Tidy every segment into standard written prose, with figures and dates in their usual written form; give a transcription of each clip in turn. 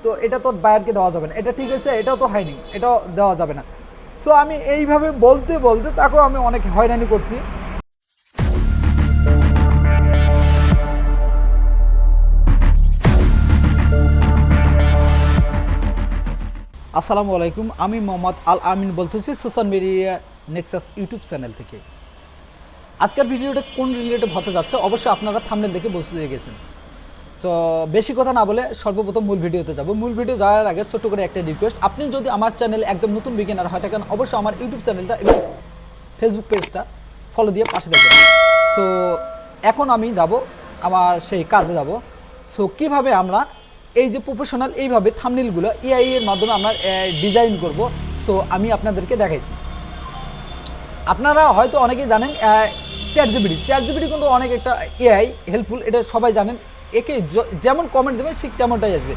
তো এটা তো বায়ারকে দেওয়া যাবে না, এটা ঠিক আছে, এটাও তো হয়নি, এটাও দেওয়া যাবে না। সো আমি এইভাবে বলতে বলতে তাকেও আমি অনেক হয়রানি করছি। আসসালামু আলাইকুম, আমি মোহাম্মদ আল আমিন বলতেছি social media Nexus YouTube channel থেকে। আজকের ভিডিওটা কোন রিলেটেড হতে যাচ্ছে অবশ্যই আপনারা থাম্বনেল দেখে বুঝতে গেছেন। তো বেশি কথা না বলে সর্বপ্রথম মূল ভিডিওতে যাব। মূল ভিডিও যাওয়ার আগে ছোট্ট করে একটা রিকোয়েস্ট, আপনি যদি আমার চ্যানেল একদম নতুন বিগিনার হয় থাকেন অবশ্যই আমার ইউটিউব চ্যানেলটা এবং ফেসবুক পেজটা ফলো দিয়ে পাশে দেখবেন। সো এখন আমি যাব আমার সেই কাজে যাব। সো কীভাবে আমরা এই যে প্রফেশনাল এইভাবে থাম্বনেলগুলো এআই এর মাধ্যমে আমরা ডিজাইন করব, সো আমি আপনাদেরকে দেখাইছি। আপনারা হয়তো অনেকেই জানেন চ্যাট জিপিটি কিন্তু অনেক একটা এআই হেল্পফুল, এটা সবাই জানেন। একে যেমন কমেন্ট দেবেন ঠিক তেমনটাই আসবে।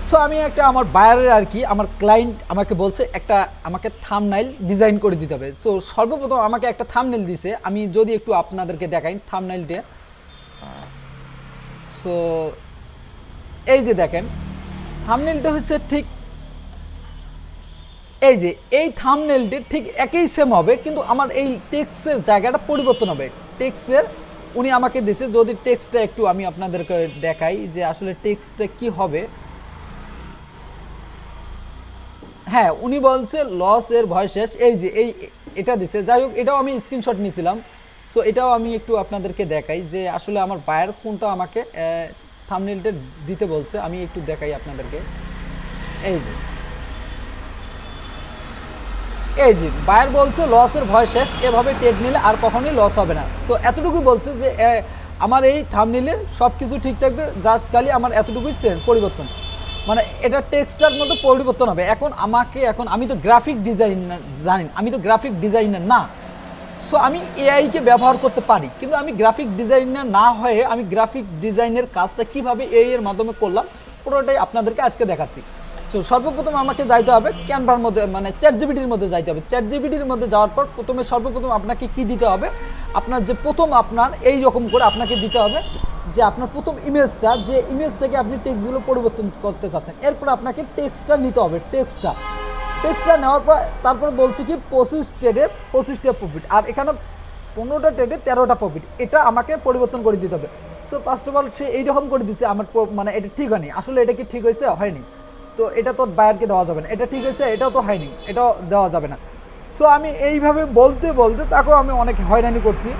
সো আমি একটা আমার বায়ারের আর কি আমার ক্লায়েন্ট আমাকে বলছে একটা আমাকে থাম্বনেইল ডিজাইন করে দিতে হবে। সো সর্বপ্রথম আমাকে একটা থাম্বনেইল দিছে, আমি যদি একটু আপনাদেরকে দেখাই থাম্বনেইলটা। সো এই যে দেখেন থাম্বনেইলটা হচ্ছে ঠিক এই যে এই থাম্বনেইলটি ঠিক একই সেম হবে, কিন্তু আমার এই টেক্সটের জায়গাটা পরিবর্তন হবে। টেক্সটের উনি আমাকে দিয়েছে, যদি টেক্সটটা একটু আমি আপনাদেরকে দেখাই যে আসলে টেক্সটটা কি হবে। হ্যাঁ, উনি বলছে লস এর ভয় শেষ, এই যে এটা দিছে। যাই হোক, এটাও আমি স্ক্রিনশট নিয়েছিলাম। সো এটাও আমি একটু আপনাদেরকে দেখাই যে আসলে আমার বায়ার কোনটা আমাকে থাম্বনেইলটা দিতে বলছে, আমি একটু দেখাই আপনাদেরকে। এই যে বায়ার বলছে লসের ভয় শেষ, এভাবে টেক নিলে আর কখনোই লস হবে না। সো এতটুকু বলছে যে আমার এই থাম্বনেইলে সব কিছু ঠিক থাকবে, জাস্ট খালি আমার এতটুকুই পরিবর্তন, মানে এটা টেক্সটার মধ্যে পরিবর্তন হবে। এখন আমি তো গ্রাফিক ডিজাইনার, জানেন আমি তো গ্রাফিক ডিজাইনার না। সো আমি এআইকে ব্যবহার করতে পারি, কিন্তু আমি গ্রাফিক ডিজাইনার না হয়ে আমি গ্রাফিক ডিজাইনের কাজটা কিভাবে এআই এর মাধ্যমে করলাম পুরোটাই আপনাদেরকে আজকে দেখাচ্ছি। সো সর্বপ্রথম আমাকে যাইতে হবে ক্যানভার মধ্যে, মানে চ্যাট জিপিটির মধ্যে যাইতে হবে। চ্যাট জিপিটির মধ্যে যাওয়ার পর সর্বপ্রথম আপনাকে কি দিতে হবে, আপনার যে প্রথম আপনার এই রকম করে আপনাকে দিতে হবে যে আপনার প্রথম ইমেজটা, যে ইমেজ থেকে আপনি টেক্সটগুলো পরিবর্তন করতে চাচ্ছেন, এরপর আপনাকে টেক্সটটা নিতে হবে। টেক্সটটা নেওয়ার পর তারপর বলছি কি 25টা প্রফিট, আর এখানে 15টা ট্রেডে 13টা প্রফিট, এটা আমাকে পরিবর্তন করে দিতে হবে। সো ফার্স্ট অফ অল সে এইরকম করে দিচ্ছে, আমার মানে এটা ঠিক হয়নি। আসলে এটা কি ঠিক হয়েছে? হয়নি। তো এটা তো বায়ারকে দেওয়া যাবে না, এটা ঠিক হয়েছে, এটাও তো হয়নি, এটাও দেওয়া যাবে না। সো আমি এইভাবে বলতে বলতে তাকেও আমি অনেক হয়রানি করছি।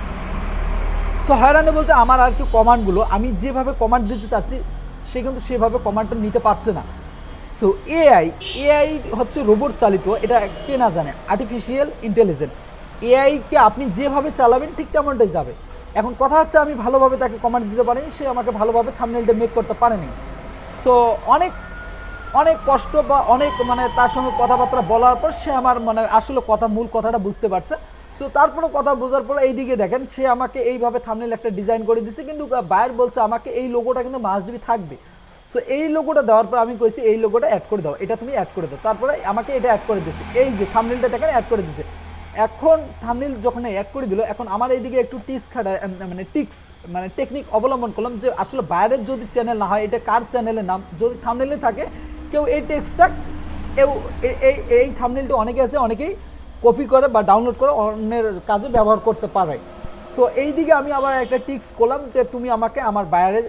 সো হয়রানি বলতে আমার আর কি কমান্ডগুলো আমি যেভাবে কমান্ড দিতে চাচ্ছি সে কিন্তু সেভাবে কমান্ডটা নিতে পারছে না। সো এআই হচ্ছে রোবট চালিত, এটা কে না জানে, আর্টিফিশিয়াল ইন্টেলিজেন্স। এআইকে আপনি যেভাবে চালাবেন ঠিক তেমনটাই যাবে। এখন কথা হচ্ছে আমি ভালোভাবে তাকে কমান্ড দিতে পারিনি, সে আমাকে ভালোভাবে থাম্বনেইলটা মেক করতে পারেনি। সো অনেক অনেক কষ্ট বা অনেক মানে তার সঙ্গে কথাবার্তা বলার পর সে আমার মানে আসলে মূল কথাটা বুঝতে পারছে। সো তারপরে কথা বোঝার পর এইদিকে দেখেন সে আমাকে এইভাবে থাম্বনেইল একটা ডিজাইন করে দিচ্ছে, কিন্তু বায়ার বলছে আমাকে এই লোগোটা কিন্তু মাস্ট বি থাকবে। সো এই লোগোটা দেওয়ার পর আমি কইছি এই লোগোটা অ্যাড করে দাও, এটা তুমি অ্যাড করে দাও। তারপরে আমাকে এটা অ্যাড করে দিচ্ছে, এই যে থাম্বনেইলটা দেখেন অ্যাড করে দিচ্ছে। এখন থাম্বনেইল যখন অ্যাড করে দিল, এখন আমার এইদিকে একটু মানে টেকনিক অবলম্বন করলাম যে আসলে বাইরের যদি চ্যানেল না হয়, এটা কার চ্যানেলের নাম যদি থাম্বনেইলে থাকে, কেউ এই টেক্সটটা এই থাম্বনেইলটা অনেকে আছে, অনেকেই কপি করে বা ডাউনলোড করে অন্যের কাজে ব্যবহার করতে পারে। সো এই দিকে আমি আবার একটা টিক্স করলাম যে তুমি আমাকে আমার বায়ারের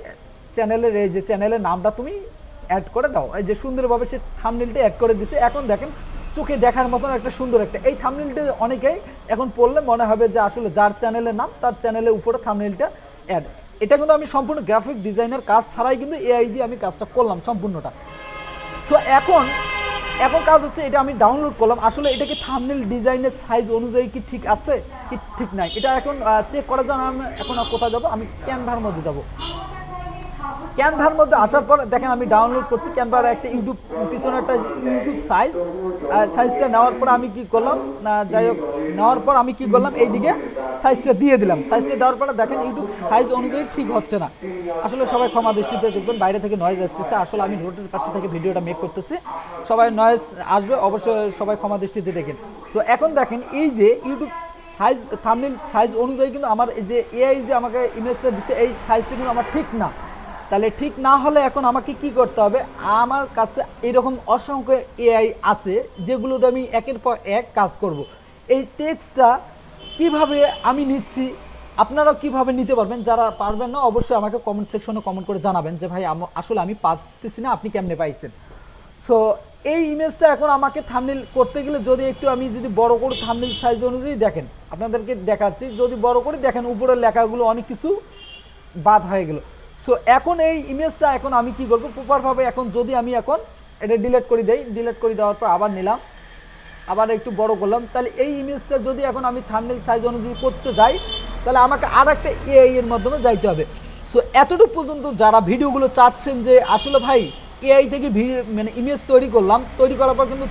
চ্যানেলের এই যে চ্যানেলের নামটা তুমি অ্যাড করে দাও। এই যে সুন্দরভাবে সে থাম্বনেইলটা অ্যাড করে দিছে। এখন দেখেন চোখে দেখার মতন একটা সুন্দর একটা এই থাম্বনেইলটা অনেকেই এখন পড়লে মনে হবে যে আসলে যার চ্যানেলের নাম তার চ্যানেলের উপরে থাম্বনেইলটা অ্যাড। এটা কিন্তু আমি সম্পূর্ণ গ্রাফিক ডিজাইনের কাজ ছাড়াই কিন্তু এআই দিয়ে আমি কাজটা করলাম সম্পূর্ণটা। সো এখন কাজ হচ্ছে এটা আমি ডাউনলোড করলাম, আসলে এটা কি থাম্বনেইল ডিজাইনের সাইজ অনুযায়ী কি ঠিক আছে কি ঠিক নাই, এটা এখন চেক করার জন্য আমি এখন কোথায় যাব, আমি ক্যানভার মধ্যে যাব। ক্যানভার মধ্যে আসার পর দেখেন আমি ডাউনলোড করছি ক্যানভার একটা ইউটিউব, পিছনে একটা ইউটিউব সাইজটা নেওয়ার পর আমি কি করলাম না, যাই হোক নেওয়ার পর আমি কি করলাম এইদিকে সাইজটা দিয়ে দিলাম। সাইজটা দেওয়ার পরে দেখেন ইউটিউব সাইজ অনুযায়ী ঠিক হচ্ছে না। আসলে সবাই ক্ষমা দৃষ্টিতে দেখবেন, বাইরে থেকে নয়েজ আসতেছে, আসলে আমি রোডের পাশে থেকে ভিডিওটা মেক করতেছি, সবাই নয়েজ আসবে, অবশ্যই সবাই ক্ষমা দৃষ্টিতে দেখেন। সো এখন দেখেন এই যে ইউটিউব সাইজ থাম্বনেইল সাইজ অনুযায়ী কিন্তু আমার এই যে এআই যে আমাকে ইমেজটা দিচ্ছে এই সাইজটা কিন্তু আমার ঠিক না। তাহলে ঠিক না হলে এখন আমাকে কি করতে হবে, আমার কাছে এরকম অসংখ্য এআই আছে যেগুলোতে আমি একের পর এক কাজ করব। এই টেক্সটটা কিভাবে আমি নিচ্ছি, আপনারাও কিভাবে নিতে পারবেন, যারা পারবেন না অবশ্যই আমাকে কমেন্ট সেকশনে কমেন্ট করে জানাবেন যে ভাই আসলে আমি পারতেছি না, আপনি কেমনে পাইছেন। সো এই ইমেজটা এখন আমাকে থাম্বনেল করতে গেলে আমি যদি বড় করে থাম্বনেল সাইজ অনুযায়ী দেখেন, আপনাদেরকে দেখাচ্ছি, যদি বড় করে দেখেন উপরের লেখাগুলো অনেক কিছু বাদ হয়ে গেল। সো এখন এই ইমেজটা এখন আমি কি করবো প্রপারভাবে, এখন যদি আমি এখন এটা ডিলিট করে দেই, ডিলিট করে দেওয়ার পর আবার নিলাম, আবার একটু বড় করলাম, তাহলে এই ইমেজটা যদি এখন আমি থাম্বনেল সাইজ অনুযায়ী করতে যাই তাহলে আমাকে আর একটা এআই এর মাধ্যমে যাইতে হবে। সো এতটুকু পর্যন্ত যারা ভিডিওগুলো চাচ্ছেন যে আসলে ভাই এআই থেকে মানে ইমেজ তৈরি করলাম, তৈরি করার পর কিন্তু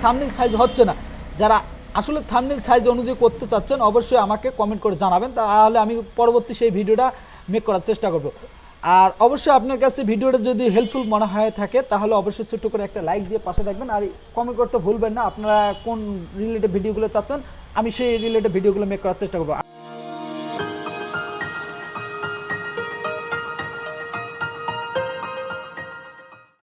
থাম্বনেল সাইজ হচ্ছে না, যারা আসলে থাম্বনেল সাইজ অনুযায়ী করতে চাচ্ছেন অবশ্যই আমাকে কমেন্ট করে জানাবেন, তাহলে আমি পরবর্তী সেই ভিডিওটা মেক করার চেষ্টা করব। আর অবশ্যই আপনার কাছে ভিডিওটা যদি হেল্পফুল মনে হয়ে থাকে তাহলে অবশ্যই ছোট্ট করে একটা লাইক দিয়ে পাশে থাকবেন, আর কমেন্ট করতে ভুলবেন না আপনারা কোন রিলেটেড ভিডিওগুলো চাচ্ছেন, আমি সেই রিলেটেড ভিডিওগুলো মেক করার চেষ্টা করবো।